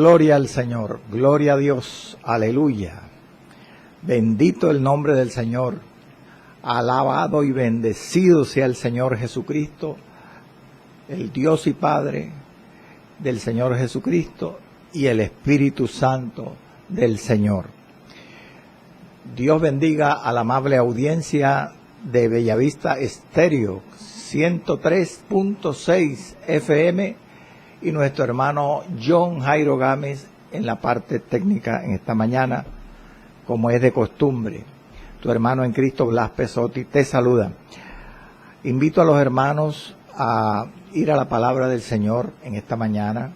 Gloria al Señor, gloria a Dios, aleluya. Bendito el nombre del Señor, alabado y bendecido sea el Señor Jesucristo, el Dios y Padre del Señor Jesucristo y el Espíritu Santo del Señor. Dios bendiga a la amable audiencia de Bellavista Estéreo 103.6 FM y nuestro hermano John Jairo Gámez en la parte técnica en esta mañana, como es de costumbre. Tu hermano en Cristo, Blas Pesotti, te saluda. Invito a los hermanos a ir a la palabra del Señor en esta mañana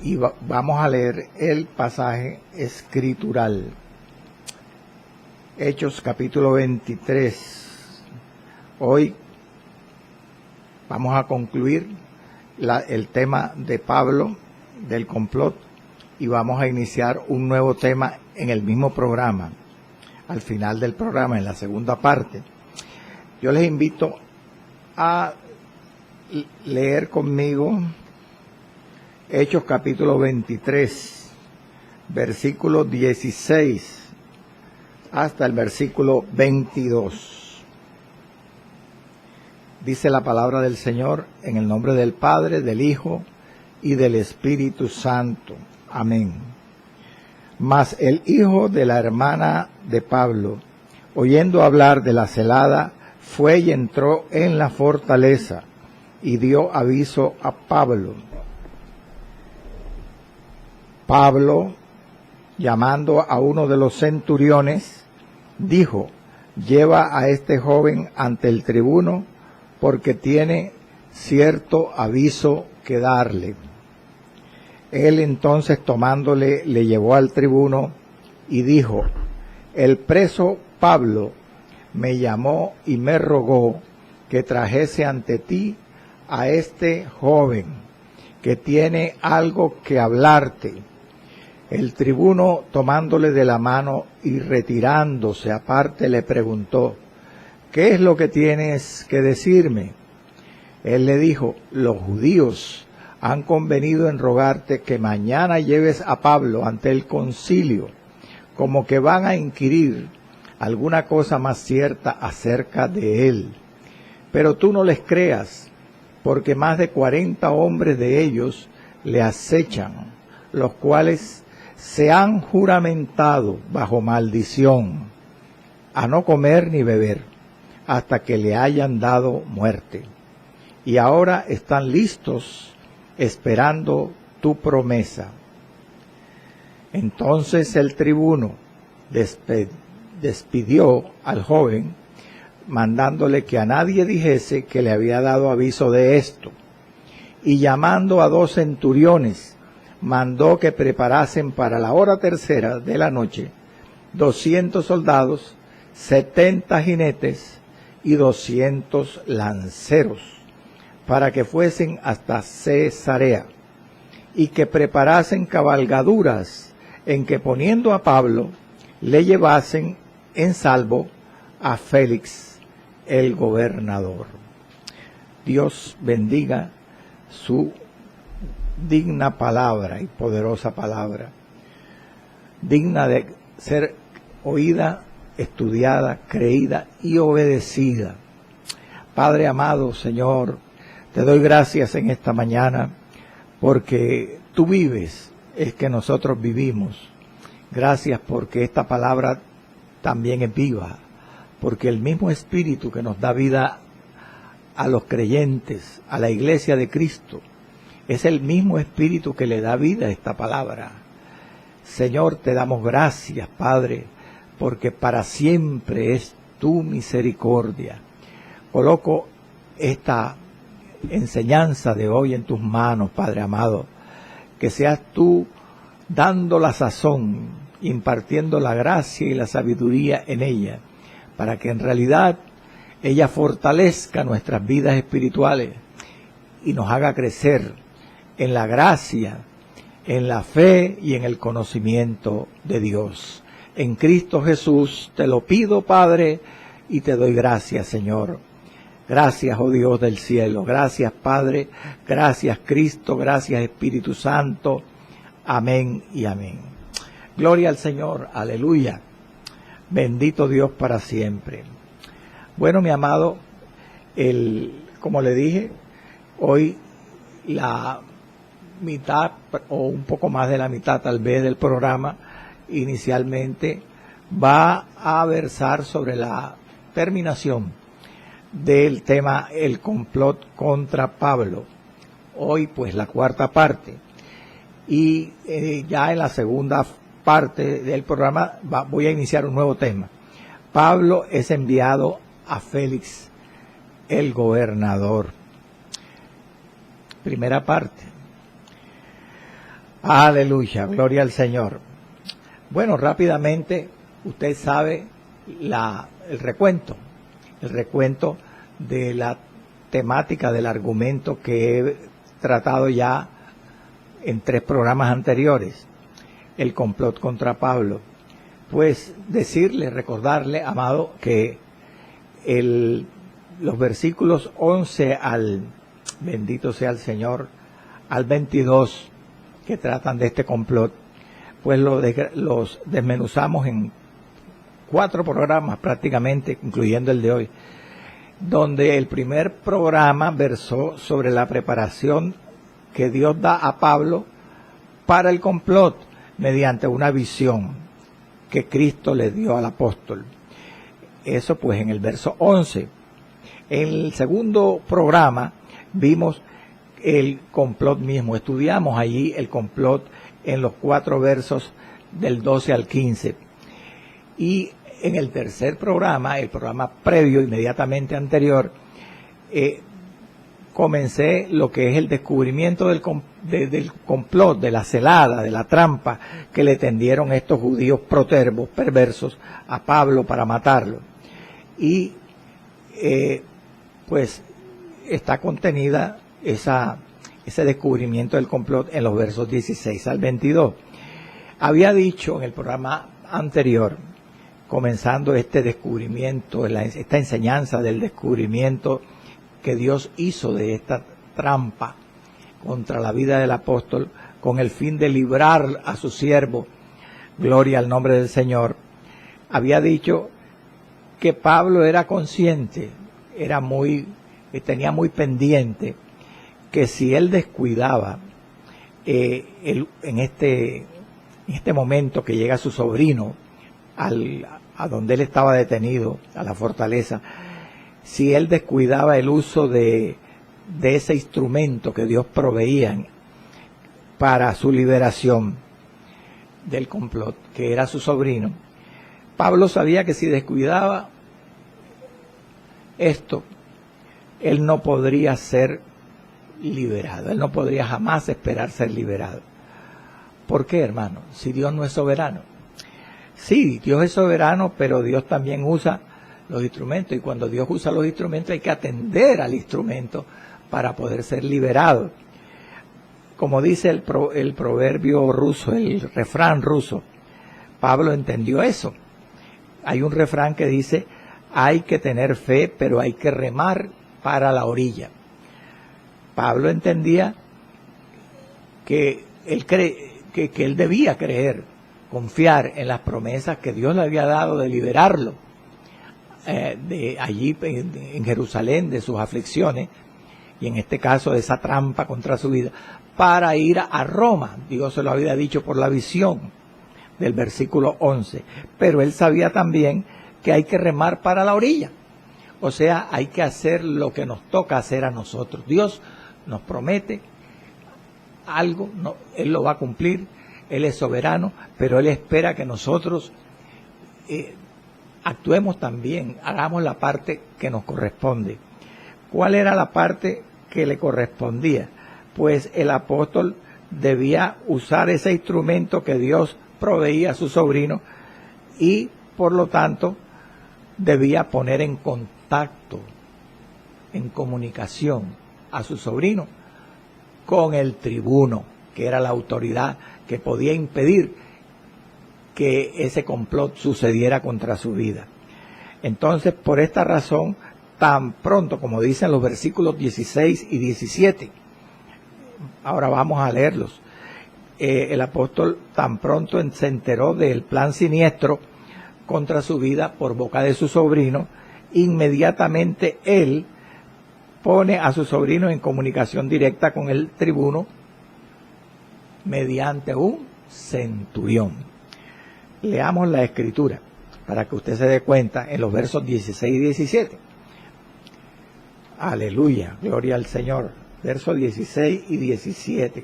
y vamos a leer el pasaje escritural. Hechos capítulo 23. Hoy vamos a concluir el tema de Pablo, del complot, y vamos a iniciar un nuevo tema en el mismo programa, al final del programa, en la segunda parte. Yo les invito a leer conmigo Hechos capítulo 23, versículo 16 hasta el versículo 22. Dice la palabra del Señor en el nombre del Padre, del Hijo y del Espíritu Santo. Amén. Mas el hijo de la hermana de Pablo, oyendo hablar de la celada, fue y entró en la fortaleza y dio aviso a Pablo. Pablo, llamando a uno de los centuriones, dijo: lleva a este joven ante el tribuno, porque tiene cierto aviso que darle. Él entonces, tomándole, le llevó al tribuno y dijo: el preso Pablo me llamó y me rogó que trajese ante ti a este joven, que tiene algo que hablarte. El tribuno, tomándole de la mano y retirándose aparte, le preguntó: ¿qué es lo que tienes que decirme? Él le dijo: los judíos han convenido en rogarte que mañana lleves a Pablo ante el concilio, como que van a inquirir alguna cosa más cierta acerca de él. Pero tú no les creas, porque más de 40 hombres de ellos le acechan, los cuales se han juramentado bajo maldición a no comer ni beber hasta que le hayan dado muerte. Y ahora están listos esperando tu promesa. Entonces el tribuno despidió al joven, mandándole que a nadie dijese que le había dado aviso de esto. Y llamando a 2 centuriones, mandó que preparasen para la hora tercera de la noche 200 soldados, 70 jinetes y 200 lanceros, para que fuesen hasta Cesarea, y que preparasen cabalgaduras en que, poniendo a Pablo, le llevasen en salvo a Félix el gobernador. Dios bendiga su digna palabra y poderosa palabra, digna de ser oída, estudiada, creída y obedecida. Padre amado, Señor, te doy gracias en esta mañana, porque tú vives, es que nosotros vivimos. Gracias porque esta palabra también es viva, porque el mismo Espíritu que nos da vida a los creyentes, a la iglesia de Cristo, es el mismo Espíritu que le da vida a esta palabra. Señor, te damos gracias, Padre, porque para siempre es tu misericordia. Coloco esta enseñanza de hoy en tus manos, Padre amado, que seas tú dando la sazón, impartiendo la gracia y la sabiduría en ella, para que en realidad ella fortalezca nuestras vidas espirituales y nos haga crecer en la gracia, en la fe y en el conocimiento de Dios. En Cristo Jesús te lo pido, Padre, y te doy gracias, Señor. Gracias, oh Dios del cielo. Gracias, Padre. Gracias, Cristo. Gracias, Espíritu Santo. Amén y amén. Gloria al Señor. Aleluya. Bendito Dios para siempre. Bueno, mi amado, como le dije, hoy la mitad o un poco más de la mitad tal vez del programa inicialmente va a versar sobre la terminación del tema el complot contra Pablo. Hoy pues la cuarta parte, y ya en la segunda parte del programa voy a iniciar un nuevo tema. Pablo es enviado a Félix el gobernador. Primera parte. Aleluya, gloria al Señor. Bueno, rápidamente, usted sabe el recuento de la temática del argumento que he tratado ya en 3 programas anteriores, el complot contra Pablo. Pues recordarle, amado, que los versículos 11 al, bendito sea el Señor, al 22, que tratan de este complot, pues los desmenuzamos en 4 programas prácticamente, incluyendo el de hoy, donde el primer programa versó sobre la preparación que Dios da a Pablo para el complot mediante una visión que Cristo le dio al apóstol. Eso pues en el verso 11. En el segundo programa vimos el complot mismo, estudiamos allí el complot en los 4 versos del 12 al 15. Y en el tercer programa, el programa previo, inmediatamente anterior, comencé lo que es el descubrimiento del complot, de la celada, de la trampa que le tendieron estos judíos protervos, perversos, a Pablo para matarlo. Y pues está contenida ese descubrimiento del complot en los versos 16 al 22. Había dicho en el programa anterior, comenzando este descubrimiento, esta enseñanza del descubrimiento que Dios hizo de esta trampa contra la vida del apóstol, con el fin de librar a su siervo, gloria al nombre del Señor. Había dicho que Pablo era consciente, tenía muy pendiente que si él descuidaba en este momento que llega su sobrino a donde él estaba detenido, a la fortaleza, si él descuidaba el uso de ese instrumento que Dios proveía para su liberación del complot, que era su sobrino, Pablo sabía que si descuidaba esto, él no podría ser liberado, él no podría jamás esperar ser liberado. ¿Por qué, hermano? Si Dios no es soberano. Sí, Dios es soberano, pero Dios también usa los instrumentos, y cuando Dios usa los instrumentos hay que atender al instrumento para poder ser liberado. Como dice el proverbio ruso, el refrán ruso, Pablo entendió eso. Hay un refrán que dice, hay que tener fe, pero hay que remar para la orilla. Pablo entendía que él debía creer, confiar en las promesas que Dios le había dado de liberarlo de allí en Jerusalén, de sus aflicciones, y en este caso de esa trampa contra su vida, para ir a Roma. Dios se lo había dicho por la visión del versículo 11, pero él sabía también que hay que remar para la orilla, o sea, hay que hacer lo que nos toca hacer a nosotros. Dios nos promete algo, Él lo va a cumplir, Él es soberano, pero Él espera que nosotros actuemos también, hagamos la parte que nos corresponde. ¿Cuál era la parte que le correspondía? Pues el apóstol debía usar ese instrumento que Dios proveía a su sobrino, y por lo tanto debía poner en contacto, en comunicación a su sobrino con el tribuno, que era la autoridad que podía impedir que ese complot sucediera contra su vida. Entonces, por esta razón, tan pronto, como dicen los versículos 16 y 17, ahora vamos a leerlos, el apóstol tan pronto se enteró del plan siniestro contra su vida por boca de su sobrino, inmediatamente él pone a su sobrino en comunicación directa con el tribuno mediante un centurión. Leamos la escritura para que usted se dé cuenta en los versos 16 y 17. Aleluya, gloria al Señor. Versos 16 y 17.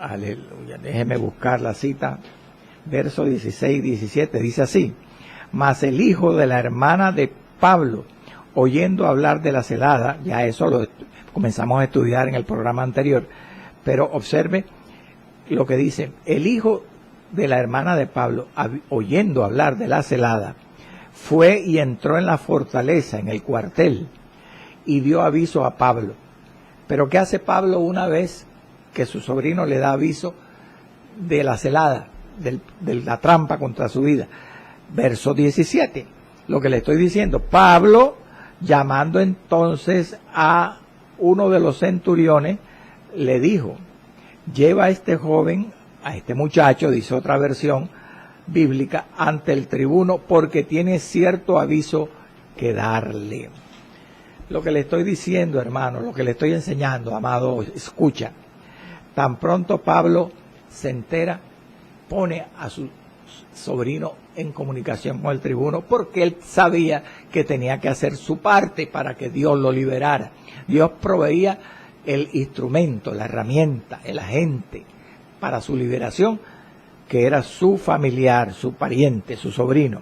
Aleluya, déjeme buscar la cita. Versos 16 y 17, dice así: mas el hijo de la hermana de Pablo, oyendo hablar de la celada, ya eso lo comenzamos a estudiar en el programa anterior, pero observe lo que dice: el hijo de la hermana de Pablo, oyendo hablar de la celada, fue y entró en la fortaleza, en el cuartel, y dio aviso a Pablo. Pero ¿qué hace Pablo una vez que su sobrino le da aviso de la celada, de la trampa contra su vida? Verso 17, lo que le estoy diciendo: Pablo, llamando entonces a uno de los centuriones, le dijo: lleva a este joven, a este muchacho, dice otra versión bíblica, ante el tribuno, porque tiene cierto aviso que darle. Lo que le estoy diciendo, hermano, lo que le estoy enseñando, amado, escucha. Tan pronto Pablo se entera, pone a su sobrino en comunicación con el tribuno, porque él sabía que tenía que hacer su parte para que Dios lo liberara. Dios proveía el instrumento, la herramienta, el agente para su liberación, que era su familiar, su pariente, su sobrino.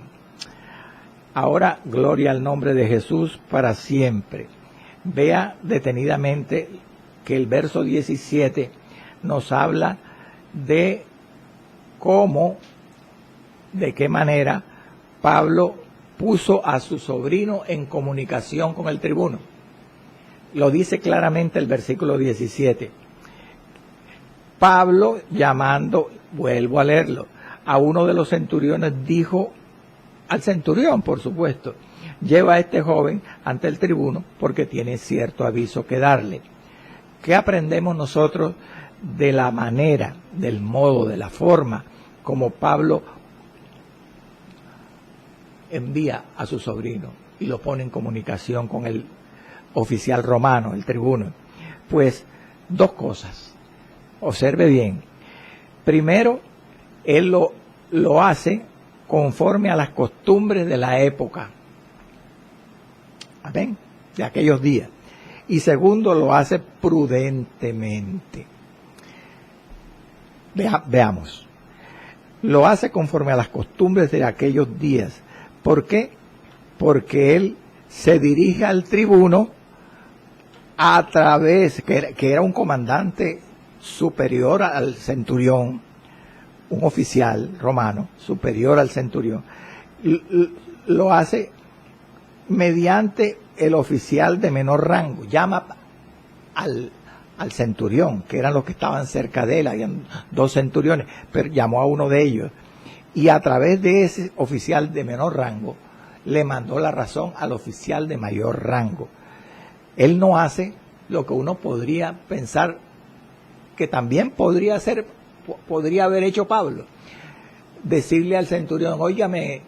Ahora, gloria al nombre de Jesús para siempre. Vea detenidamente que el verso 17 nos habla de cómo, de qué manera Pablo puso a su sobrino en comunicación con el tribuno. Lo dice claramente el versículo 17. Pablo, llamando, vuelvo a leerlo, a uno de los centuriones, dijo al centurión, por supuesto: lleva a este joven ante el tribuno, porque tiene cierto aviso que darle. ¿Qué aprendemos nosotros de la manera, del modo, de la forma como Pablo envía a su sobrino y lo pone en comunicación con el oficial romano, el tribuno? Pues dos cosas. Observe bien. Primero, él lo hace conforme a las costumbres de la época. Amén. De aquellos días. Y segundo, lo hace prudentemente. Veamos. Lo hace conforme a las costumbres de aquellos días. ¿Por qué? Porque él se dirige al tribuno a través, que era un comandante superior al centurión, un oficial romano superior al centurión. Lo hace mediante el oficial de menor rango. Llama al centurión, que eran los que estaban cerca de él, habían dos centuriones, pero llamó a uno de ellos, y a través de ese oficial de menor rango le mandó la razón al oficial de mayor rango. Él no hace lo que uno podría pensar que también podría haber hecho Pablo: decirle al centurión: óigame,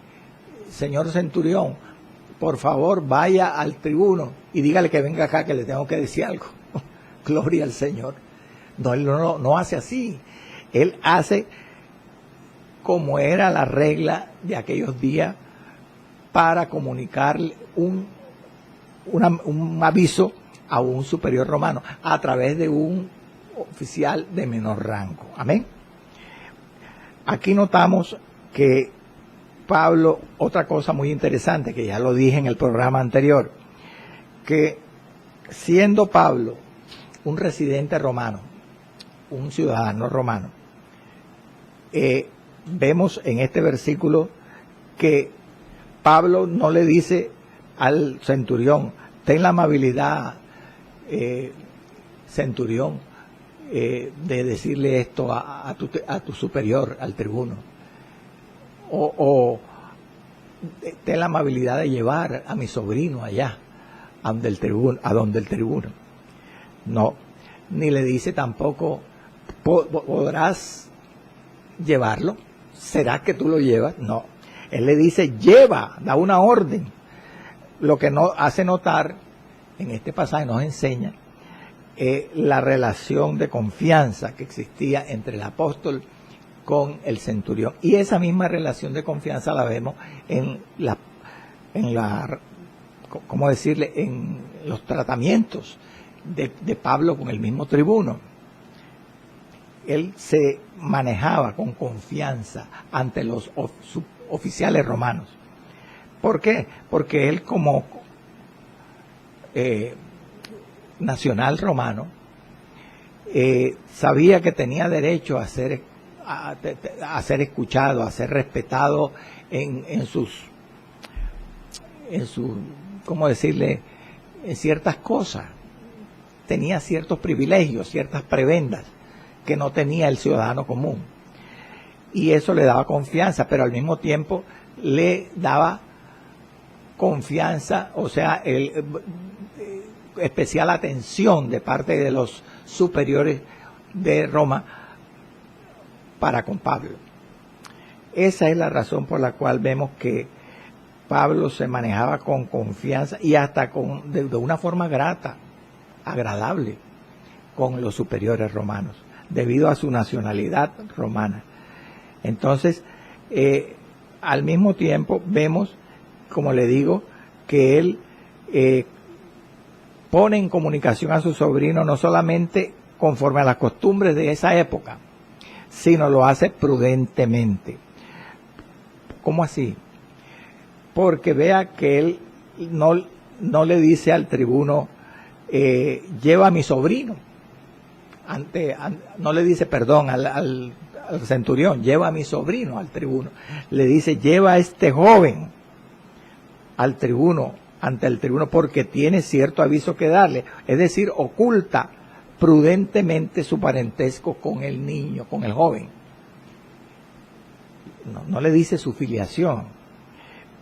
señor centurión, por favor vaya al tribuno y dígale que venga acá, que le tengo que decir algo. Gloria al Señor. No, él no hace así. Él hace como era la regla de aquellos días para comunicarle un aviso a un superior romano a través de un oficial de menor rango. Amén. Aquí notamos que Pablo, otra cosa muy interesante que ya lo dije en el programa anterior, que siendo Pablo un residente romano, un ciudadano romano, vemos en este versículo que Pablo no le dice al centurión: ten la amabilidad, centurión, de decirle esto a tu superior, al tribuno. ten la amabilidad de llevar a mi sobrino allá, a donde el tribuno. No, ni le dice tampoco, ¿podrás llevarlo? ¿Será que tú lo llevas? No, él le dice, lleva, da una orden. Lo que nos hace notar, en este pasaje nos enseña, la relación de confianza que existía entre el apóstol con el centurión. Y esa misma relación de confianza la vemos en ¿cómo decirle?, en los tratamientos de Pablo con el mismo tribuno. Él se manejaba con confianza ante los oficiales romanos. ¿Por qué? Porque él, como nacional romano, sabía que tenía derecho a ser escuchado, a ser respetado en sus, ¿cómo decirle?, en ciertas cosas. Tenía ciertos privilegios, ciertas prebendas que no tenía el ciudadano común. Y eso le daba confianza, pero al mismo tiempo le daba confianza, o sea, especial atención de parte de los superiores de Roma para con Pablo. Esa es la razón por la cual vemos que Pablo se manejaba con confianza y hasta de una forma grata, agradable, con los superiores romanos, debido a su nacionalidad romana. Entonces, al mismo tiempo vemos, como le digo, que él pone en comunicación a su sobrino no solamente conforme a las costumbres de esa época, sino lo hace prudentemente. ¿Cómo así? Porque vea que él no le dice al tribuno, lleva a mi sobrino. No le dice, perdón, al centurión, lleva a mi sobrino al tribuno. Le dice, lleva a este joven al tribuno, ante el tribuno, porque tiene cierto aviso que darle. Es decir, oculta prudentemente su parentesco con el niño, con el joven. No le dice su filiación.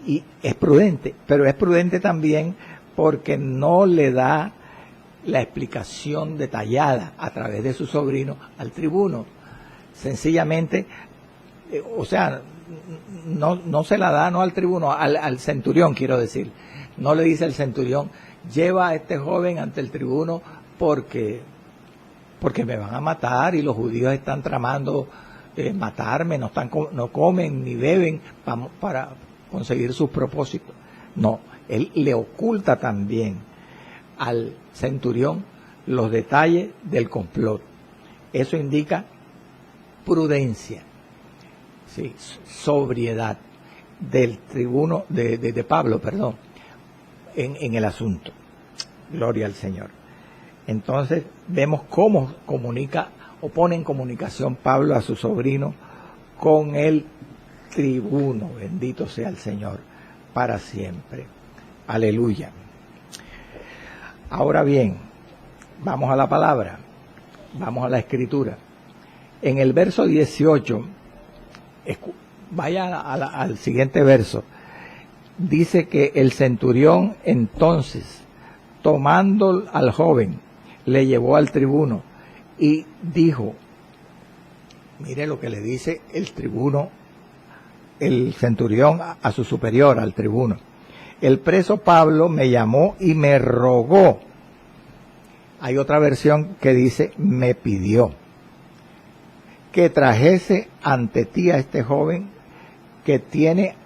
Y es prudente, pero es prudente también porque no le da la explicación detallada a través de su sobrino al tribuno. Sencillamente, o sea, no se la da, no al tribuno, al centurión, quiero decir. No le dice al centurión, lleva a este joven ante el tribuno porque me van a matar y los judíos están tramando matarme, no comen ni beben para conseguir sus propósitos. No, él le oculta también al centurión los detalles del complot. Eso indica prudencia, sí, sobriedad del tribuno, de Pablo, perdón, en el asunto. Gloria al Señor. Entonces vemos cómo comunica o pone en comunicación Pablo a su sobrino con el tribuno. Bendito sea el Señor para siempre. Aleluya. Ahora bien, vamos a la palabra, vamos a la escritura. En el verso 18, vaya al siguiente verso, dice que el centurión entonces, tomando al joven, le llevó al tribuno y dijo, mire lo que le dice el tribuno, el centurión a su superior, al tribuno. El preso Pablo me llamó y me rogó. Hay otra versión que dice, me pidió que trajese ante ti a este joven que tiene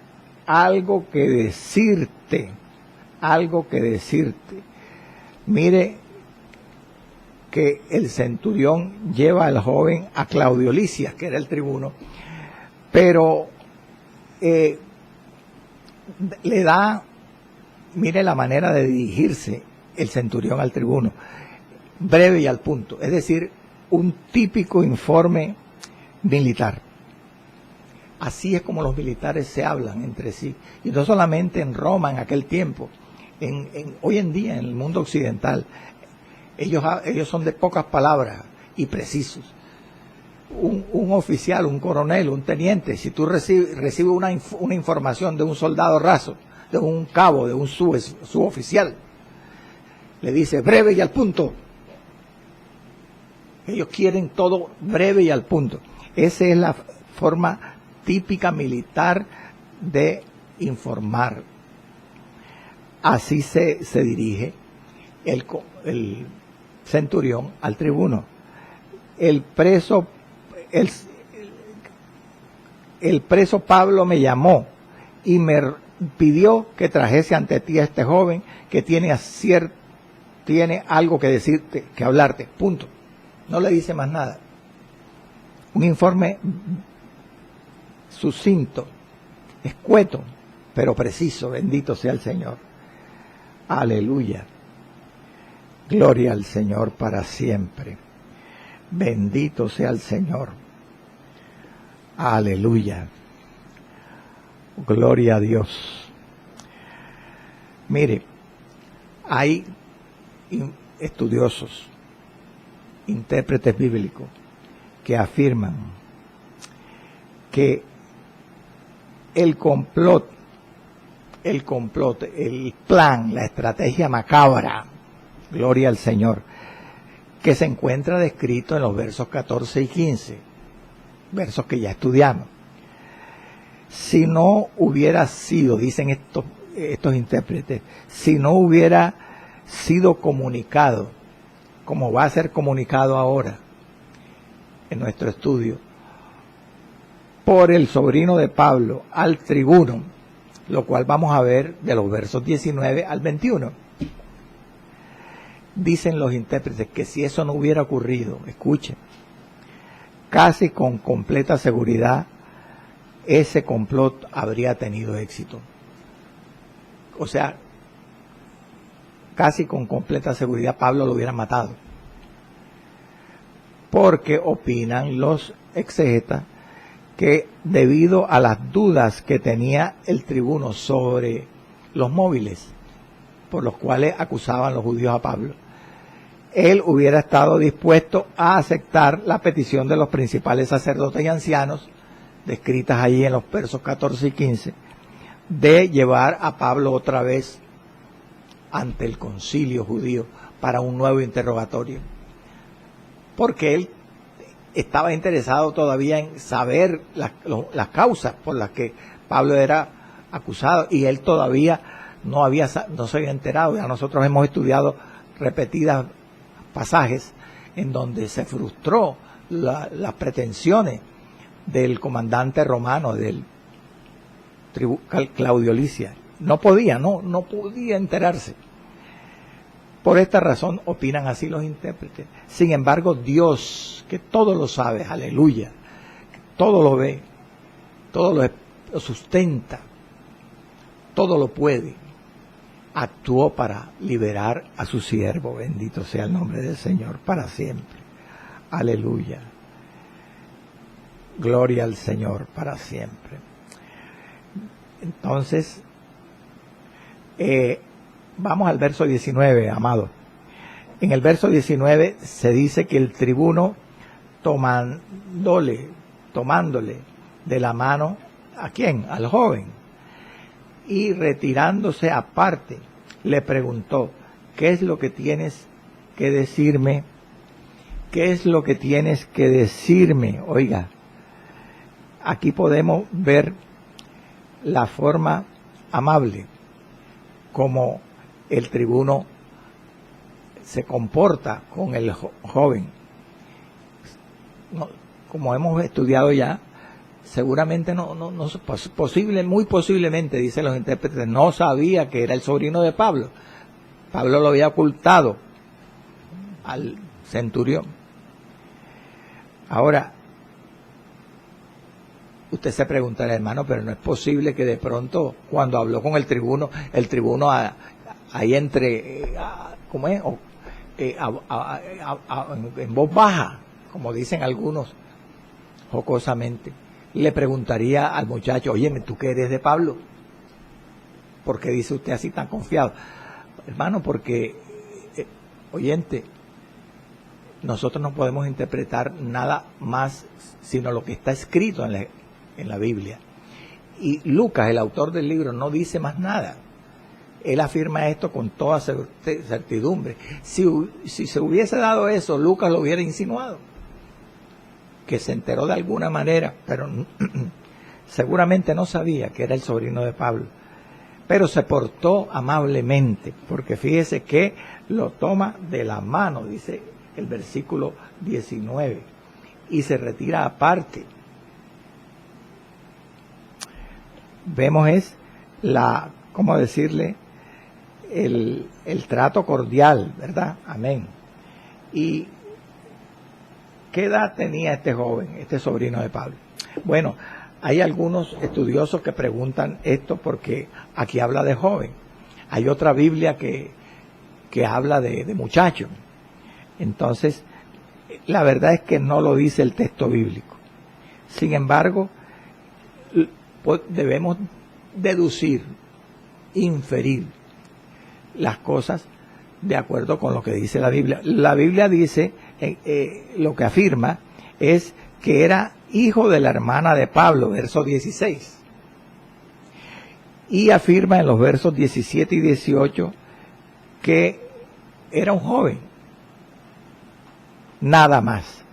algo que decirte, algo que decirte. Mire que el centurión lleva al joven a Claudio Lisias, que era el tribuno, pero le da, mire la manera de dirigirse el centurión al tribuno, breve y al punto, es decir, un típico informe militar. Así es como los militares se hablan entre sí, y no solamente en Roma en aquel tiempo, hoy en día en el mundo occidental, ellos son de pocas palabras y precisos. un oficial, un coronel, un teniente, si tú recibes una información de un soldado raso, de un cabo, de un suboficial, le dice breve y al punto. Ellos quieren todo breve y al punto. Esa es la forma típica militar de informar. Así se dirige el centurión al tribuno. El preso Pablo me llamó y me pidió que trajese ante ti a este joven que tiene algo que decirte, que hablarte, punto. No le dice más nada. Un informe sucinto, escueto, pero preciso. Bendito sea el Señor. Aleluya. Gloria al Señor para siempre. Bendito sea el Señor. Aleluya. Gloria a Dios. Mire, hay estudiosos, intérpretes bíblicos, que afirman que el complot, el plan, la estrategia macabra, gloria al Señor, que se encuentra descrito en los versos 14 y 15, versos que ya estudiamos. Si no hubiera sido, dicen estos intérpretes, si no hubiera sido comunicado, como va a ser comunicado ahora en nuestro estudio, por el sobrino de Pablo al tribuno, lo cual vamos a ver de los versos 19 al 21. Dicen los intérpretes que si eso no hubiera ocurrido, escuchen, casi con completa seguridad, ese complot habría tenido éxito. O sea, casi con completa seguridad Pablo lo hubiera matado. Porque opinan los exegetas que debido a las dudas que tenía el tribuno sobre los móviles por los cuales acusaban los judíos a Pablo, él hubiera estado dispuesto a aceptar la petición de los principales sacerdotes y ancianos, descritas allí en los versos 14 y 15, de llevar a Pablo otra vez ante el concilio judío para un nuevo interrogatorio. Porque él estaba interesado todavía en saber las causas por las que Pablo era acusado, y él todavía no se había enterado. Ya nosotros hemos estudiado repetidas pasajes en donde se frustró las pretensiones del comandante romano, del Claudio Lisias. No podía enterarse. Por esta razón opinan así los intérpretes. Sin embargo, Dios, que todo lo sabe, aleluya, que todo lo ve, todo lo sustenta, todo lo puede, actuó para liberar a su siervo. Bendito sea el nombre del Señor para siempre. Aleluya. Gloria al Señor para siempre. Entonces, vamos al verso 19, amado. En el verso 19 se dice que el tribuno tomándole de la mano, ¿a quién? Al joven. Y retirándose aparte, le preguntó, ¿qué es lo que tienes que decirme? ¿Qué es lo que tienes que decirme? Oiga, aquí podemos ver la forma amable como el tribuno se comporta con el joven. No, como hemos estudiado ya, seguramente muy posiblemente, dicen los intérpretes, no sabía que era el sobrino de Pablo. Pablo lo había ocultado al centurión. Ahora, usted se preguntará, hermano, pero no es posible que de pronto, cuando habló con el tribuno ahí entre, ¿cómo es? En voz baja, como dicen algunos jocosamente, le preguntaría al muchacho, oye, ¿tú qué eres de Pablo? ¿Por qué dice usted así tan confiado? Hermano, porque, oyente, nosotros no podemos interpretar nada más sino lo que está escrito en la Biblia. Y Lucas, el autor del libro, no dice más nada. Él afirma esto con toda certidumbre. Si se hubiese dado eso, Lucas lo hubiera insinuado, que se enteró de alguna manera, pero seguramente no sabía que era el sobrino de Pablo. Pero se portó amablemente, porque fíjese que lo toma de la mano, dice el versículo 19, y se retira aparte. Vemos ¿cómo decirle? El trato cordial, ¿verdad? Amén. ¿Y qué edad tenía este joven, este sobrino de Pablo? Bueno, hay algunos estudiosos que preguntan esto porque aquí habla de joven. Hay otra Biblia que habla de muchacho. Entonces, la verdad es que no lo dice el texto bíblico. Sin embargo, debemos deducir, inferir las cosas de acuerdo con lo que dice la Biblia. La Biblia dice, lo que afirma es que era hijo de la hermana de Pablo, verso 16. Y afirma en los versos 17 y 18 que era un joven. Nada más.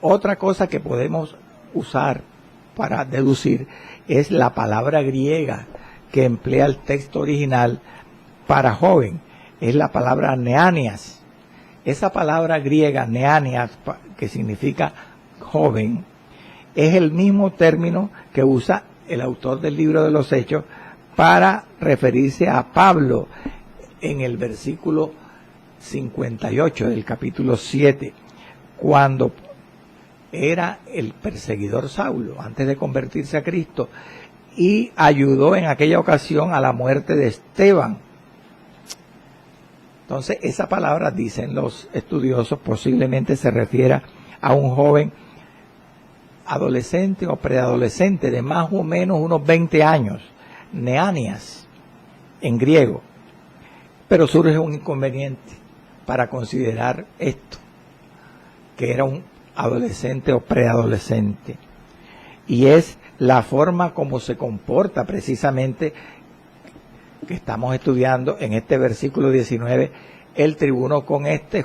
Otra cosa que podemos usar para deducir es la palabra griega que emplea el texto original para joven. Es la palabra neanias. Esa palabra griega, neanias, que significa joven, es el mismo término que usa el autor del libro de los Hechos para referirse a Pablo en el versículo 58 del capítulo 7, cuando era el perseguidor Saulo, antes de convertirse a Cristo, y ayudó en aquella ocasión a la muerte de Esteban. Entonces, esa palabra, dicen los estudiosos, posiblemente se refiera a un joven adolescente o preadolescente de más o menos unos 20 años, neanias en griego. Pero surge un inconveniente para considerar esto, que era un adolescente o preadolescente, y es la forma como se comporta precisamente que estamos estudiando en este versículo 19, el tribuno con este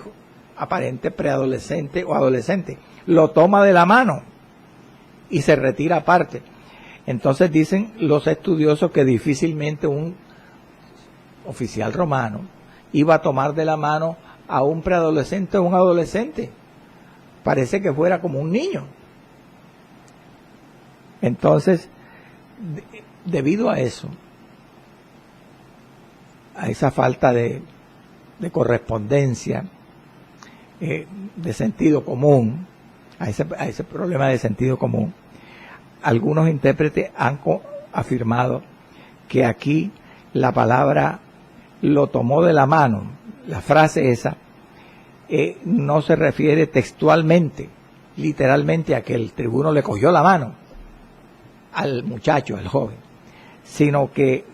aparente preadolescente o adolescente. Lo toma de la mano y se retira aparte. Entonces dicen los estudiosos que difícilmente un oficial romano iba a tomar de la mano a un preadolescente o un adolescente. Parece que fuera como un niño. Entonces, debido a eso, a esa falta de correspondencia, de sentido común, a ese problema de sentido común, algunos intérpretes han afirmado que aquí la palabra lo tomó de la mano, la frase esa, no se refiere textualmente, literalmente, a que el tribuno le cogió la mano al muchacho, al joven, sino que,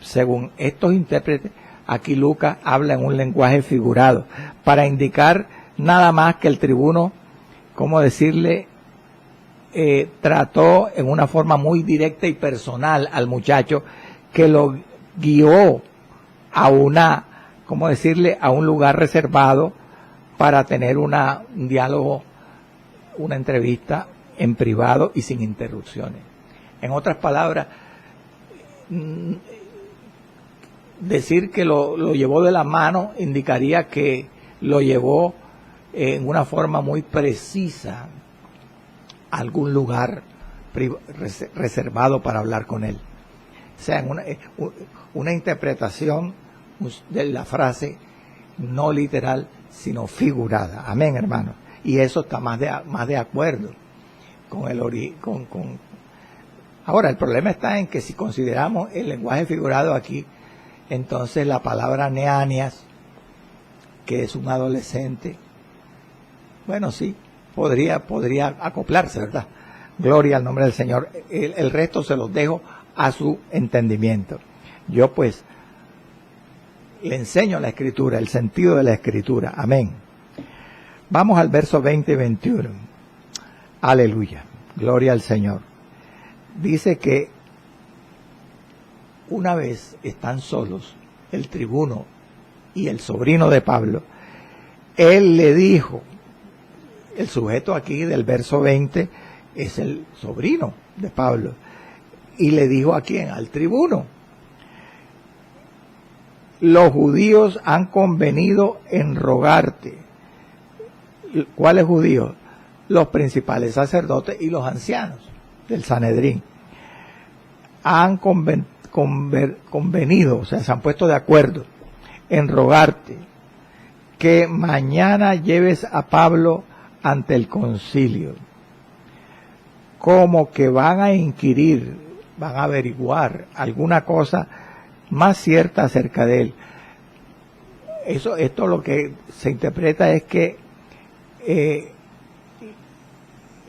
según estos intérpretes, aquí Lucas habla en un lenguaje figurado, para indicar nada más que el tribuno, ¿cómo decirle?, trató en una forma muy directa y personal al muchacho, que lo guió a ¿cómo decirle?, a un lugar reservado para tener un diálogo, una entrevista en privado y sin interrupciones. En otras palabras, decir que lo llevó de la mano indicaría que lo llevó en una forma muy precisa a algún lugar reservado para hablar con él. O sea, una interpretación de la frase no literal, sino figurada. Amén, hermano. Y eso está más de acuerdo con Ahora, el problema está en que si consideramos el lenguaje figurado aquí, entonces la palabra neanias, que es un adolescente, bueno, sí, podría acoplarse, ¿verdad? Gloria al nombre del Señor. El resto se los dejo a su entendimiento. Yo pues le enseño la Escritura, el sentido de la Escritura. Amén. Vamos al verso 20 y 21. Aleluya, gloria al Señor. Dice que una vez están solos el tribuno y el sobrino de Pablo, él le dijo, el sujeto aquí del verso 20 es el sobrino de Pablo, y le dijo a quién, al tribuno: los judíos han convenido en rogarte. ¿Cuáles judíos? Los principales sacerdotes y los ancianos del Sanedrín. Han convenido, o sea, se han puesto de acuerdo en rogarte que mañana lleves a Pablo ante el concilio, como que van a inquirir, van a averiguar alguna cosa más cierta acerca de él. Esto lo que se interpreta es que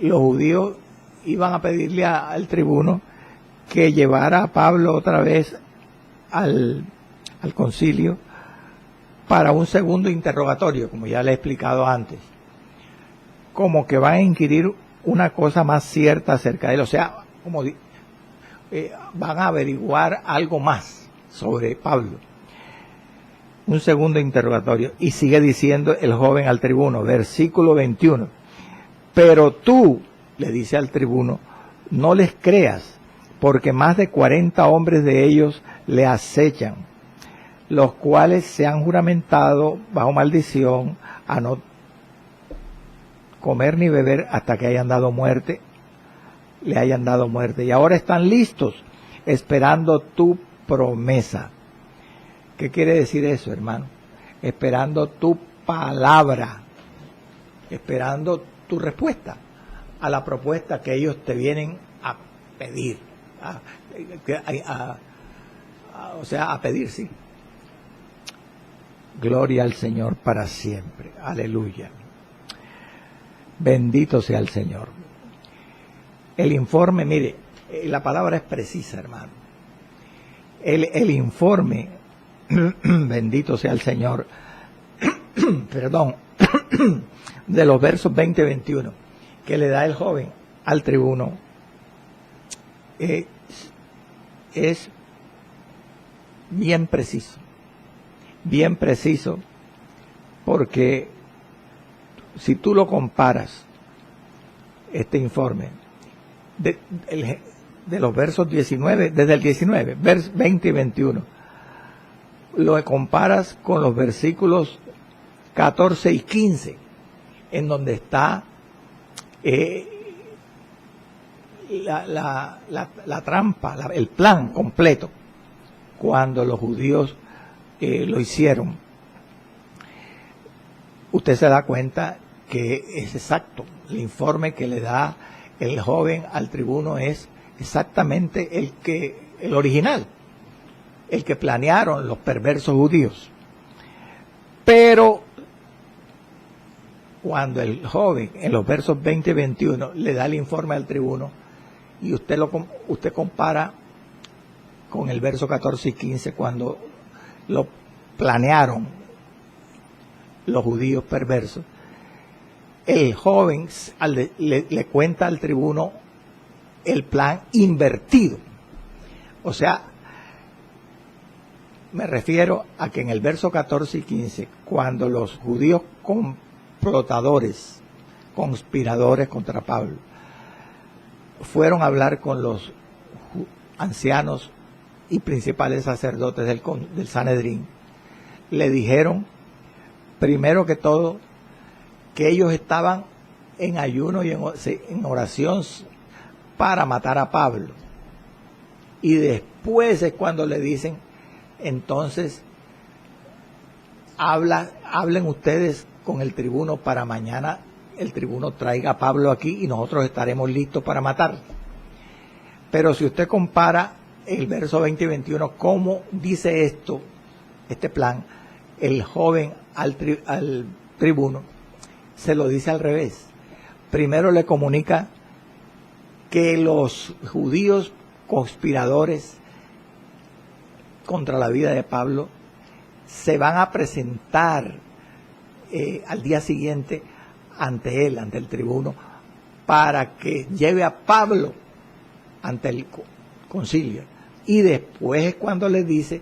los judíos iban a pedirle al tribuno que llevara a Pablo otra vez al concilio para un segundo interrogatorio, como ya le he explicado antes, como que van a inquirir una cosa más cierta acerca de él, o sea, como van a averiguar algo más sobre Pablo. Un segundo interrogatorio. Y sigue diciendo el joven al tribuno, versículo 21, pero tú, le dice al tribuno, no les creas, porque más de 40 hombres de ellos le acechan, los cuales se han juramentado bajo maldición a no comer ni beber hasta que le hayan dado muerte, y ahora están listos esperando tu promesa. ¿Qué quiere decir eso, hermano? Esperando tu palabra, esperando tu respuesta a la propuesta que ellos te vienen a pedir, o sea, a pedir, sí. Gloria al Señor para siempre. Aleluya. Bendito sea el Señor. El informe, mire, la palabra es precisa, hermano. El informe, bendito sea el Señor, perdón, de los versos 20 y 21, que le da el joven al tribuno, es bien preciso, porque si tú lo comparas, este informe, de los versos 19, desde el 19, versos 20 y 21, lo comparas con los versículos 14 y 15, en donde está la trampa, el plan completo, cuando los judíos lo hicieron. Usted se da cuenta que es exacto. El informe que le da el joven al tribuno es exactamente el original, el que planearon los perversos judíos. Pero cuando el joven, en los versos 20 y 21, le da el informe al tribuno, y usted compara con el verso 14 y 15, cuando lo planearon los judíos perversos, el joven le cuenta al tribuno el plan invertido. O sea, me refiero a que en el verso 14 y 15, cuando los judíos complotadores, conspiradores contra Pablo, fueron a hablar con los ancianos y principales sacerdotes del Sanedrín, le dijeron, primero que todo, que ellos estaban en ayuno y en oración para matar a Pablo. Y después es cuando le dicen, entonces, hablen ustedes con el tribuno para mañana el tribuno traiga a Pablo aquí y nosotros estaremos listos para matarlo. Pero si usted compara el verso 20 y 21, cómo dice este plan, el joven al tribuno se lo dice al revés. Primero le comunica que los judíos conspiradores contra la vida de Pablo se van a presentar al día siguiente ante él, ante el tribuno, para que lleve a Pablo ante el concilio. Y después es cuando le dice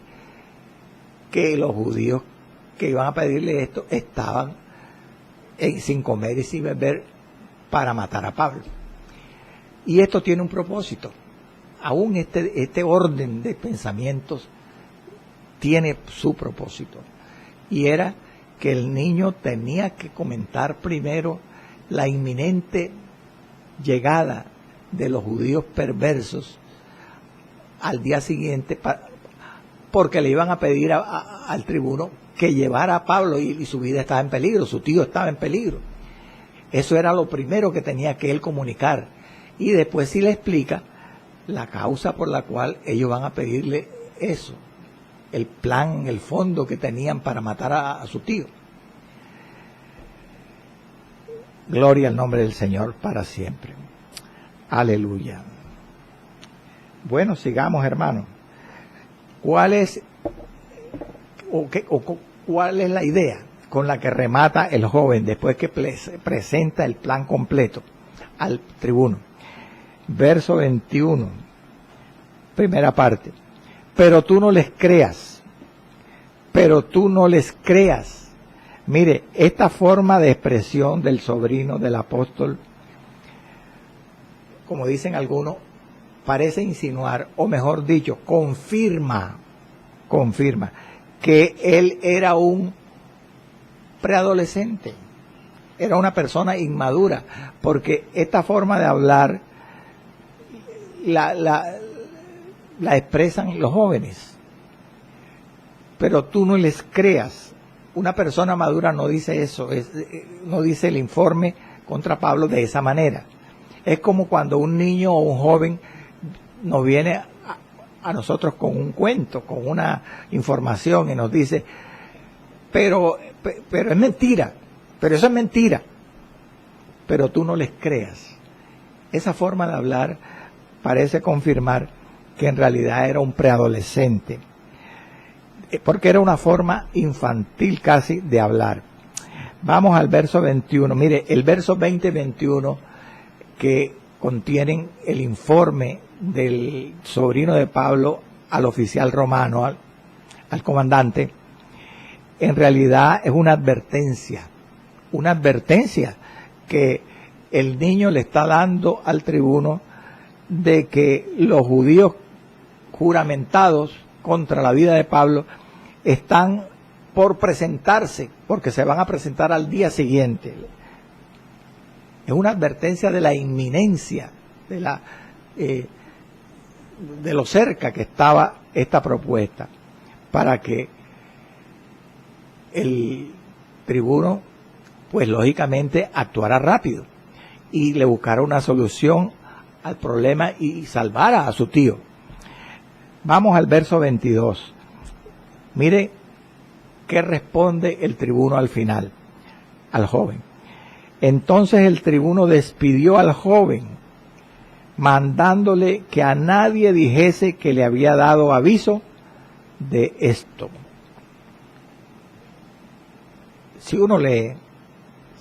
que los judíos que iban a pedirle esto estaban sin comer y sin beber para matar a Pablo. Y esto tiene un propósito. Aún este orden de pensamientos tiene su propósito. Y era que el niño tenía que comentar primero la inminente llegada de los judíos perversos al día siguiente, porque le iban a pedir al tribuno que llevara a Pablo y su vida estaba en peligro, su tío estaba en peligro. Eso era lo primero que tenía que él comunicar. Y después sí le explica la causa por la cual ellos van a pedirle eso, el plan, el fondo que tenían para matar a su tío. Gloria al nombre del Señor para siempre. Aleluya. Bueno, sigamos, hermanos. ¿Cuál es la idea con la que remata el joven después que presenta el plan completo al tribuno? Verso 21, primera parte. Pero tú no les creas. Mire, esta forma de expresión del sobrino del apóstol, como dicen algunos, parece insinuar, o mejor dicho, confirma que él era un preadolescente, era una persona inmadura, porque esta forma de hablar la expresan los jóvenes. Pero tú no les creas. Una persona madura no dice eso, no dice el informe contra Pablo de esa manera. Es como cuando un niño o un joven nos viene a nosotros con un cuento, con una información y nos dice, pero es mentira, pero eso es mentira, pero tú no les creas. Esa forma de hablar parece confirmar que en realidad era un preadolescente, porque era una forma infantil casi de hablar. Vamos al verso 21. Mire, el verso 20 y 21 que contienen el informe del sobrino de Pablo al oficial romano, al comandante, en realidad es una advertencia que el niño le está dando al tribuno de que los judíos juramentados contra la vida de Pablo están por presentarse, porque se van a presentar al día siguiente. Es una advertencia de la inminencia, de lo cerca que estaba esta propuesta, para que el tribuno, pues lógicamente, actuara rápido y le buscara una solución al problema y salvara a su tío. Vamos al verso 22. Mire qué responde el tribuno al final, al joven. Entonces el tribuno despidió al joven, mandándole que a nadie dijese que le había dado aviso de esto. Si uno lee,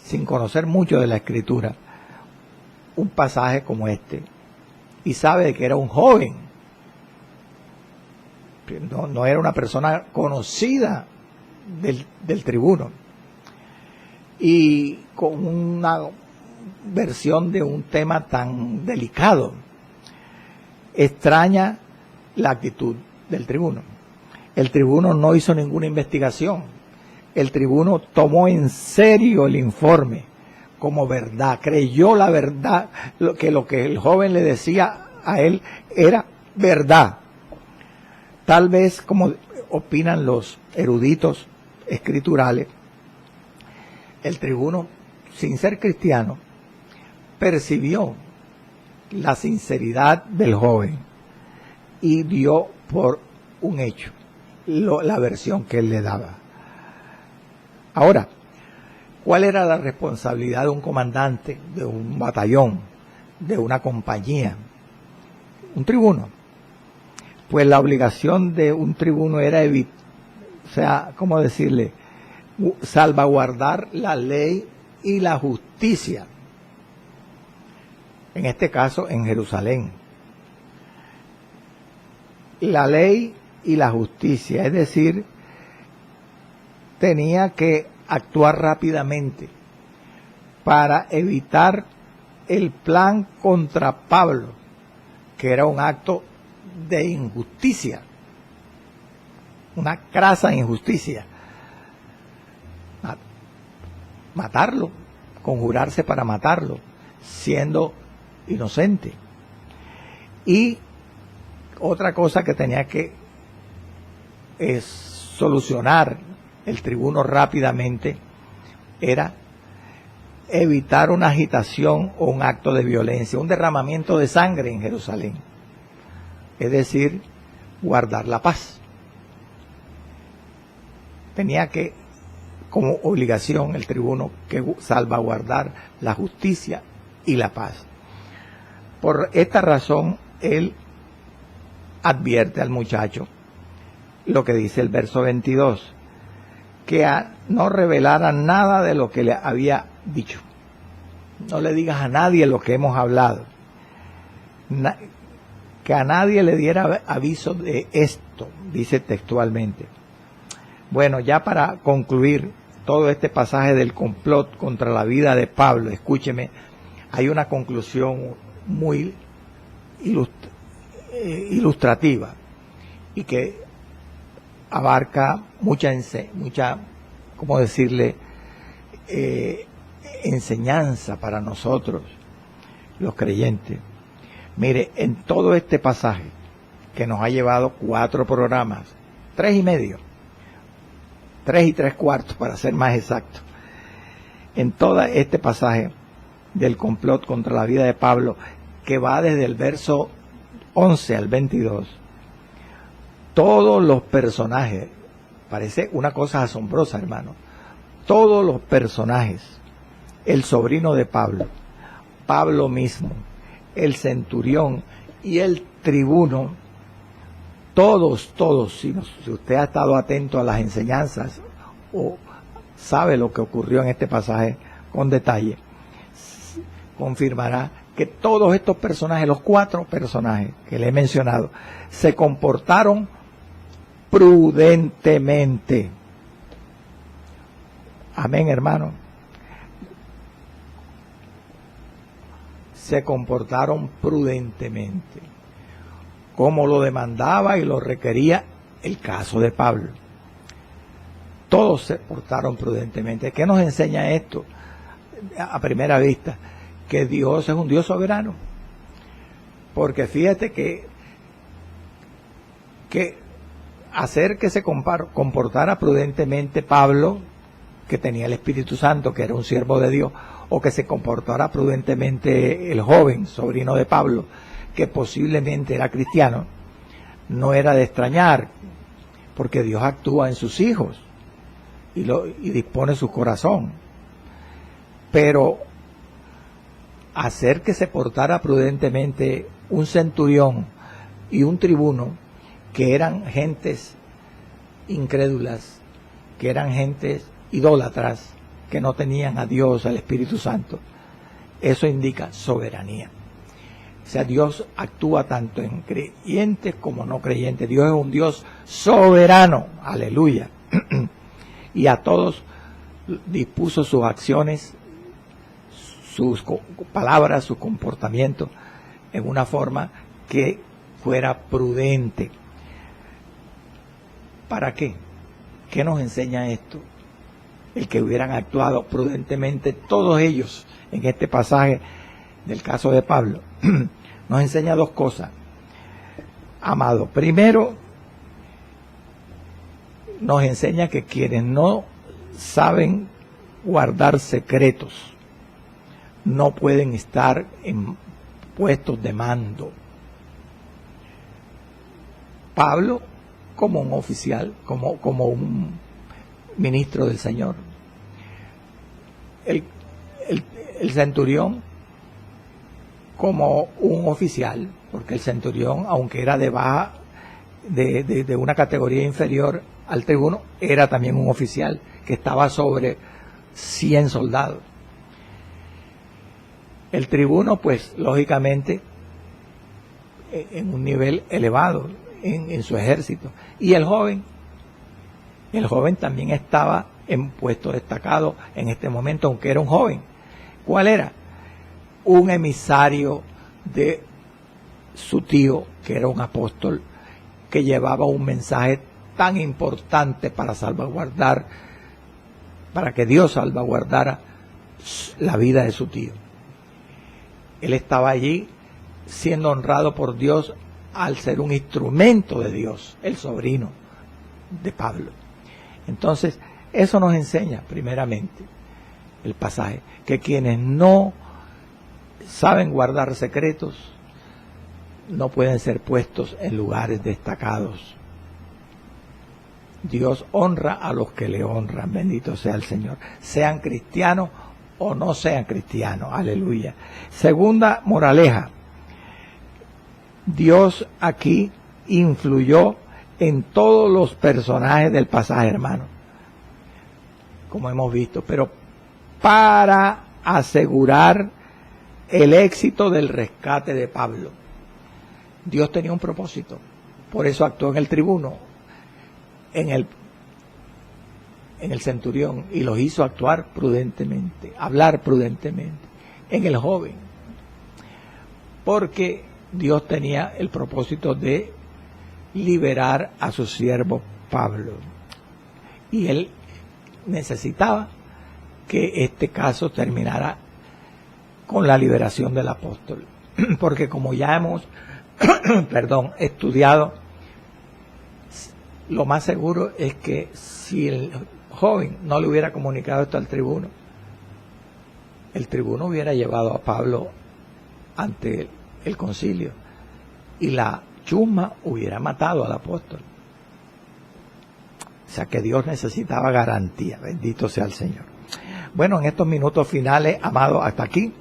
sin conocer mucho de la Escritura, un pasaje como este, y sabe que era un joven, no era una persona conocida del tribuno, y con una versión de un tema tan delicado, extraña la actitud del tribuno. El tribuno no hizo ninguna investigación. El tribuno tomó en serio el informe como verdad, creyó la verdad, lo que el joven le decía a él era verdad. Tal vez, como opinan los eruditos escriturales, el tribuno, sin ser cristiano, percibió la sinceridad del joven y dio por un hecho la versión que él le daba. Ahora, ¿cuál era la responsabilidad de un comandante, de un batallón, de una compañía? Un tribuno. Pues la obligación de un tribuno era ¿cómo decirle? Salvaguardar la ley y la justicia. En este caso, en Jerusalén. La ley y la justicia, es decir, tenía que actuar rápidamente para evitar el plan contra Pablo, que era un acto de injusticia, una crasa injusticia. Matarlo, conjurarse para matarlo, siendo inocente. Y otra cosa que tenía que solucionar el tribuno rápidamente era evitar una agitación o un acto de violencia, un derramamiento de sangre en Jerusalén. Es decir, guardar la paz. Tenía que, como obligación, el tribuno que salvaguardar la justicia y la paz. Por esta razón, él advierte al muchacho lo que dice el verso 22, que no revelara nada de lo que le había dicho. No le digas a nadie lo que hemos hablado. Que a nadie le diera aviso de esto, dice textualmente. Bueno, ya para concluir todo este pasaje del complot contra la vida de Pablo, escúcheme, hay una conclusión muy ilustrativa y que abarca mucha, ¿cómo decirle?, enseñanza para nosotros, los creyentes. Mire, en todo este pasaje, que nos ha llevado 4 programas, 3 y medio, 3 y 3/4 para ser más exacto, en todo este pasaje del complot contra la vida de Pablo, que va desde el verso 11 al 22, todos los personajes, parece una cosa asombrosa, hermano, todos los personajes, el sobrino de Pablo, Pablo mismo, el centurión y el tribuno, todos, si usted ha estado atento a las enseñanzas o sabe lo que ocurrió en este pasaje con detalle, confirmará que todos estos personajes, los 4 personajes que le he mencionado, se comportaron prudentemente. Amén, hermano. Se comportaron prudentemente, como lo demandaba y lo requería el caso de Pablo. Todos se portaron prudentemente. ¿Qué nos enseña esto? A primera vista, que Dios es un Dios soberano. Porque fíjate que hacer que se comportara prudentemente Pablo, que tenía el Espíritu Santo, que era un siervo de Dios, o que se comportara prudentemente el joven sobrino de Pablo, que posiblemente era cristiano, no era de extrañar, porque Dios actúa en sus hijos y dispone su corazón. Pero hacer que se portara prudentemente un centurión y un tribuno, que eran gentes incrédulas, que eran gentes idólatras, que no tenían a Dios, al Espíritu Santo, eso indica soberanía. O sea, Dios actúa tanto en creyentes como no creyentes. Dios es un Dios soberano, aleluya. Y a todos dispuso sus acciones, sus palabras, su comportamiento en una forma que fuera prudente. ¿Para qué? ¿Qué nos enseña esto? El que hubieran actuado prudentemente todos ellos en este pasaje del caso de Pablo. Nos enseña 2 cosas, amado. Primero, nos enseña que quienes no saben guardar secretos no pueden estar en puestos de mando. Pablo, como un oficial, como un ministro del Señor. El centurión, como un oficial, porque el centurión, aunque era de baja, de una categoría inferior al tribuno, era también un oficial que estaba sobre 100 soldados. El tribuno, pues, lógicamente, en un nivel elevado en su ejército. Y el joven también estaba en puesto destacado en este momento, aunque era un joven. ¿Cuál era? Un emisario de su tío, que era un apóstol, que llevaba un mensaje tan importante para salvaguardar, para que Dios salvaguardara la vida de su tío. Él estaba allí siendo honrado por Dios al ser un instrumento de Dios, el sobrino de Pablo. Entonces, eso nos enseña primeramente el pasaje, que quienes no saben guardar secretos no pueden ser puestos en lugares destacados. Dios honra a los que le honran, bendito sea el Señor, sean cristianos o no sean cristianos, aleluya. Segunda moraleja, Dios aquí influyó en todos los personajes del pasaje, hermano, como hemos visto, pero para asegurar el éxito del rescate de Pablo. Dios tenía un propósito, por eso actuó en el tribuno, en el centurión, y los hizo actuar prudentemente, hablar prudentemente, en el joven, porque Dios tenía el propósito de liberar a su siervo Pablo, y él necesitaba que este caso terminara con la liberación del apóstol, porque como ya hemos estudiado, lo más seguro es que si el joven no le hubiera comunicado esto al tribuno, el tribuno hubiera llevado a Pablo ante el concilio y la chusma hubiera matado al apóstol. O sea que Dios necesitaba garantía, bendito sea el Señor. Bueno, en estos minutos finales, amado, hasta aquí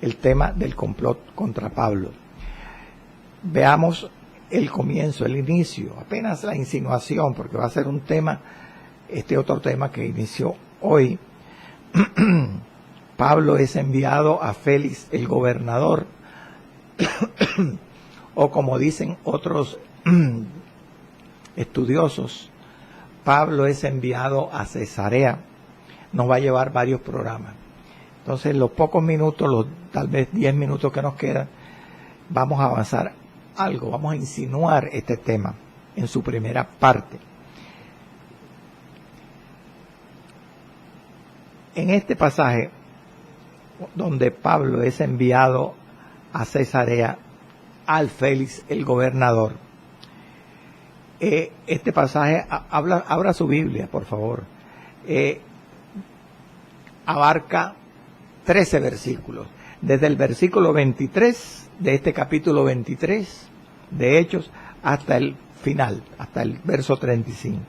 el tema del complot contra Pablo. Veamos el comienzo, el inicio, apenas la insinuación, porque va a ser un tema, este otro tema que inició hoy. Pablo es enviado a Félix el gobernador, o como dicen otros estudiosos, Pablo es enviado a Cesarea. Nos va a llevar varios programas. Entonces, los pocos minutos, los tal vez 10 minutos que nos quedan, vamos a avanzar algo, vamos a insinuar este tema en su primera parte. En este pasaje, donde Pablo es enviado a Cesarea al Félix el gobernador, este pasaje, abra su Biblia, por favor, abarca 13 versículos, desde el versículo 23 de este capítulo 23 de Hechos hasta el final, hasta el verso 35.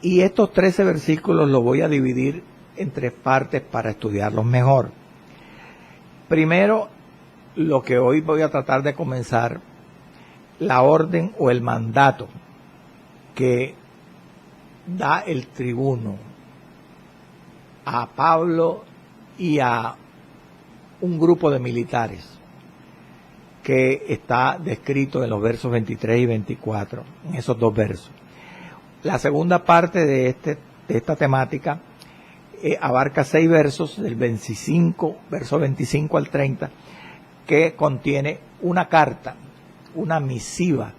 Y estos 13 versículos los voy a dividir en 3 partes para estudiarlos mejor. Primero, lo que hoy voy a tratar de comenzar, la orden o el mandato que da el tribuno a Pablo y a un grupo de militares, que está descrito en los versos 23 y 24, en esos 2 versos. La segunda parte de esta temática abarca 6 versos, del verso 25 al 30, que contiene una carta, una misiva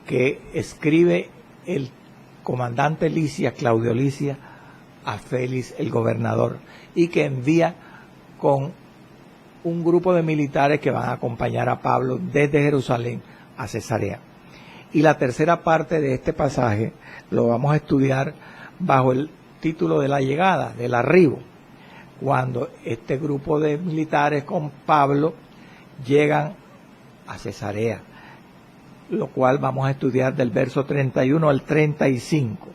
que escribe el comandante Lisias, Claudio Lisias, a Félix el gobernador, y que envía con un grupo de militares que van a acompañar a Pablo desde Jerusalén a Cesarea. Y la tercera parte de este pasaje lo vamos a estudiar bajo el título de la llegada, del arribo, cuando este grupo de militares con Pablo llegan a Cesarea, lo cual vamos a estudiar del verso 31 al 35,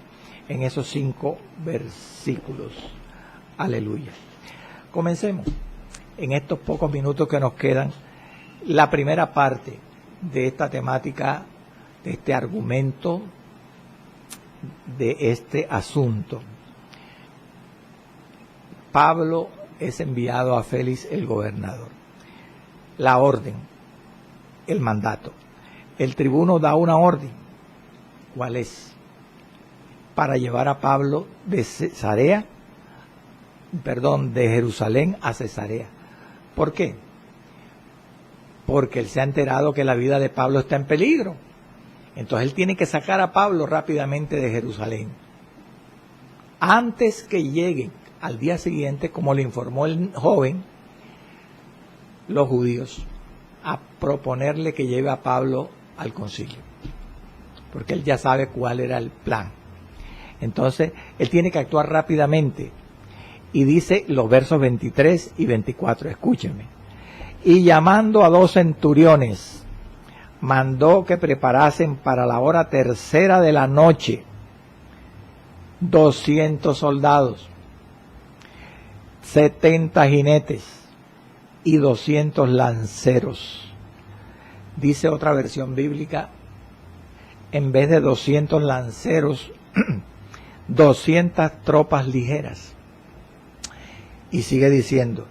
en esos 5 versículos. Aleluya. Comencemos en estos pocos minutos que nos quedan la primera parte de esta temática, de este argumento, de este asunto. Pablo es enviado a Félix el gobernador. La orden, el mandato. El tribuno da una orden. ¿Cuál es? Para llevar a Pablo de Jerusalén a Cesarea. ¿Por qué? Porque él se ha enterado que la vida de Pablo está en peligro. Entonces él tiene que sacar a Pablo rápidamente de Jerusalén. Antes que lleguen al día siguiente, como le informó el joven, los judíos, a proponerle que lleve a Pablo al concilio. Porque él ya sabe cuál era el plan. Entonces, él tiene que actuar rápidamente. Y dice los versos 23 y 24, escúchenme. Y llamando a 2 centuriones, mandó que preparasen para la hora tercera de la noche 200 soldados, 70 jinetes y 200 lanceros. Dice otra versión bíblica, en vez de 200 lanceros, 200 tropas ligeras. Y sigue diciendo,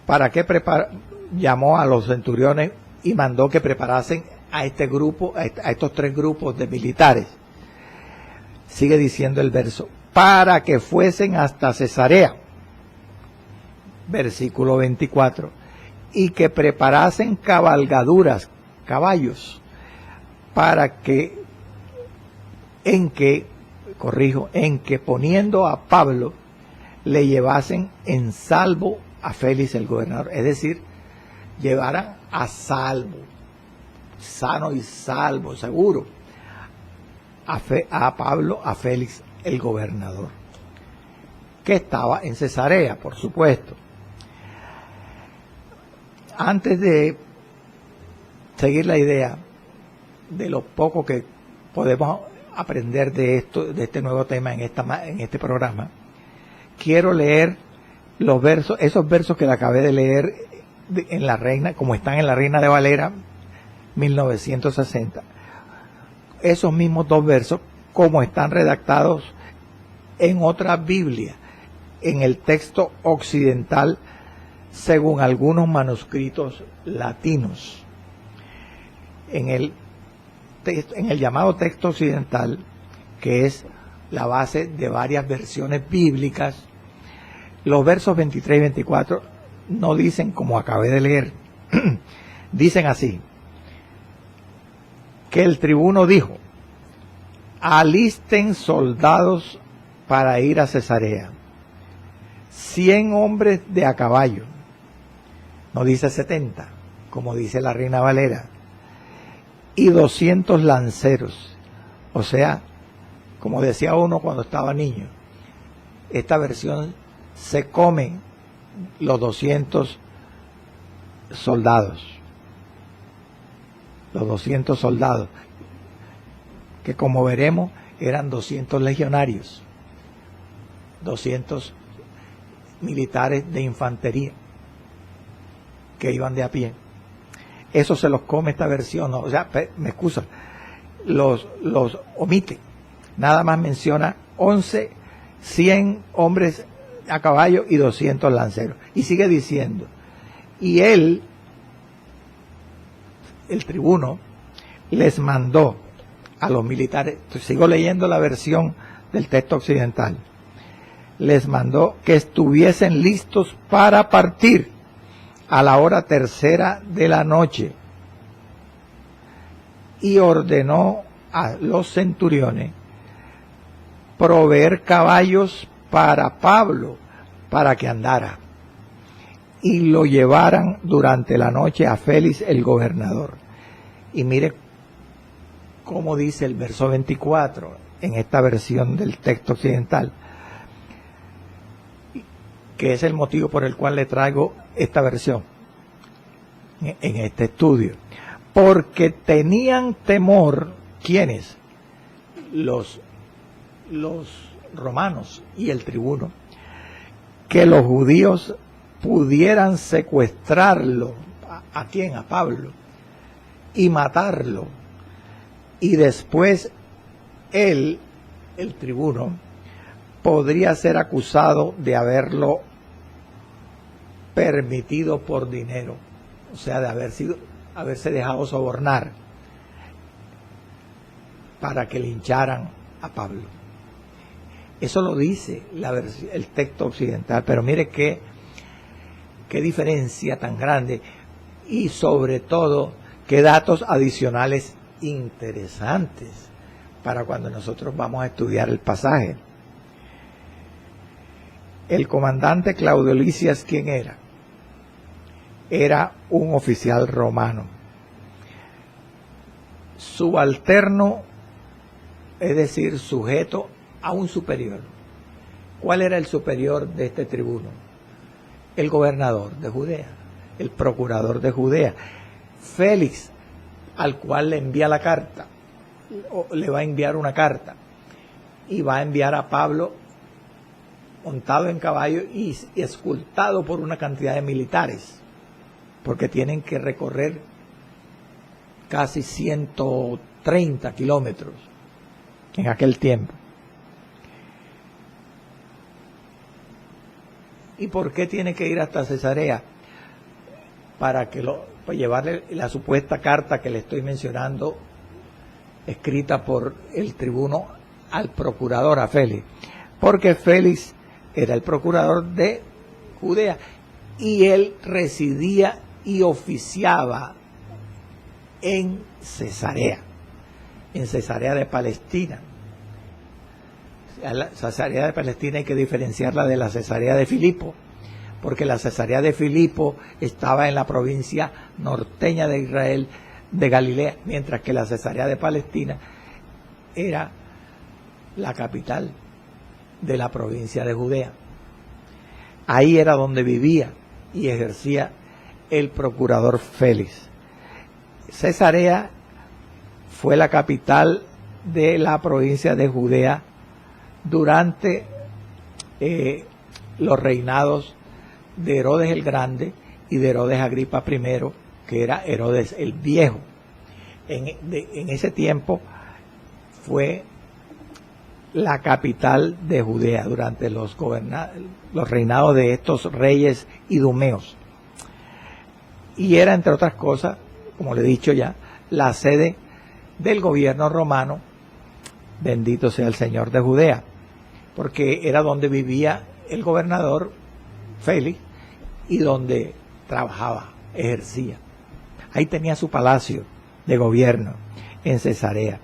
¿para qué llamó a los centuriones y mandó que preparasen a este grupo, a estos 3 grupos de militares? Sigue diciendo el verso, para que fuesen hasta Cesarea, versículo 24, y que preparasen cabalgaduras, caballos, para que, en que poniendo a Pablo, le llevasen en salvo a Félix el gobernador, es decir, llevaran a salvo, sano y salvo, seguro, a Pablo, a Félix el gobernador, que estaba en Cesarea, por supuesto. Antes de seguir la idea de lo poco que podemos aprender de esto, de este nuevo tema en este programa, quiero leer los versos, esos versos que le acabé de leer en la Reina, como están en la Reina de Valera 1960. Esos mismos 2 versos, como están redactados en otra Biblia, en el texto occidental, según algunos manuscritos latinos. En el llamado texto occidental, que es la base de varias versiones bíblicas, los versos 23 y 24 no dicen como acabé de leer, dicen así, que el tribuno dijo, alisten soldados para ir a Cesarea, 100 hombres de a caballo, no dice 70, como dice la Reina Valera, y 200 lanceros, o sea, como decía uno cuando estaba niño, esta versión se comen los 200 soldados, que como veremos eran 200 legionarios, 200 militares de infantería que iban de a pie. Eso se los come esta versión, ¿no? O sea, me excusa, los omite. Nada más menciona 100 hombres a caballo y 200 lanceros. Y sigue diciendo, y él, el tribuno, les mandó a los militares, sigo leyendo la versión del texto occidental, les mandó que estuviesen listos para partir a la hora tercera de la noche, y ordenó a los centuriones proveer caballos para Pablo, para que andara, y lo llevaran durante la noche a Félix el gobernador. Y mire cómo dice el verso 24 en esta versión del texto occidental, que es el motivo por el cual le traigo esta versión en este estudio. Porque tenían temor, ¿quiénes? Los romanos y el tribuno, que los judíos pudieran secuestrarlo. ¿A quién? A Pablo, y matarlo, y después él, el tribuno, podría ser acusado de haberlo permitido por dinero, o sea, de haberse dejado sobornar para que lincharan a Pablo. Eso lo dice el texto occidental, pero mire qué diferencia tan grande, y sobre todo qué datos adicionales interesantes para cuando nosotros vamos a estudiar el pasaje. El comandante Claudio Lisias, ¿quién era? Era un oficial romano, subalterno, es decir, sujeto a un superior. ¿Cuál era el superior de este tribuno? El gobernador de Judea, el procurador de Judea, Félix, al cual le envía la carta, o le va a enviar una carta, y va a enviar a Pablo montado en caballo y escoltado por una cantidad de militares, porque tienen que recorrer casi 130 kilómetros en aquel tiempo. ¿Y por qué tiene que ir hasta Cesarea? Para llevarle la supuesta carta que le estoy mencionando, escrita por el tribuno al procurador, a Félix, porque Félix era el procurador de Judea y él residía y oficiaba en Cesarea de Palestina. La Cesarea de Palestina hay que diferenciarla de la Cesarea de Filipo, porque la Cesarea de Filipo estaba en la provincia norteña de Israel, de Galilea, mientras que la Cesarea de Palestina era la capital de la provincia de Judea. Ahí era donde vivía y ejercía el procurador Félix. Cesarea fue la capital de la provincia de Judea durante los reinados de Herodes el Grande y de Herodes Agripa I, que era Herodes el Viejo. En ese tiempo fue la capital de Judea durante los reinados de estos reyes idumeos. Y era, entre otras cosas, como le he dicho ya, la sede del gobierno romano, bendito sea el Señor, de Judea, porque era donde vivía el gobernador Félix y donde trabajaba, ejercía. Ahí tenía su palacio de gobierno en Cesarea.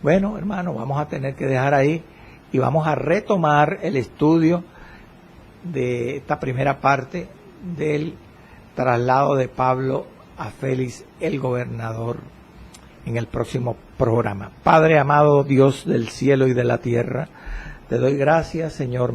Bueno, hermano, vamos a tener que dejar ahí y vamos a retomar el estudio de esta primera parte del traslado de Pablo a Félix, el gobernador, en el próximo programa. Padre amado, Dios del cielo y de la tierra, te doy gracias, Señor.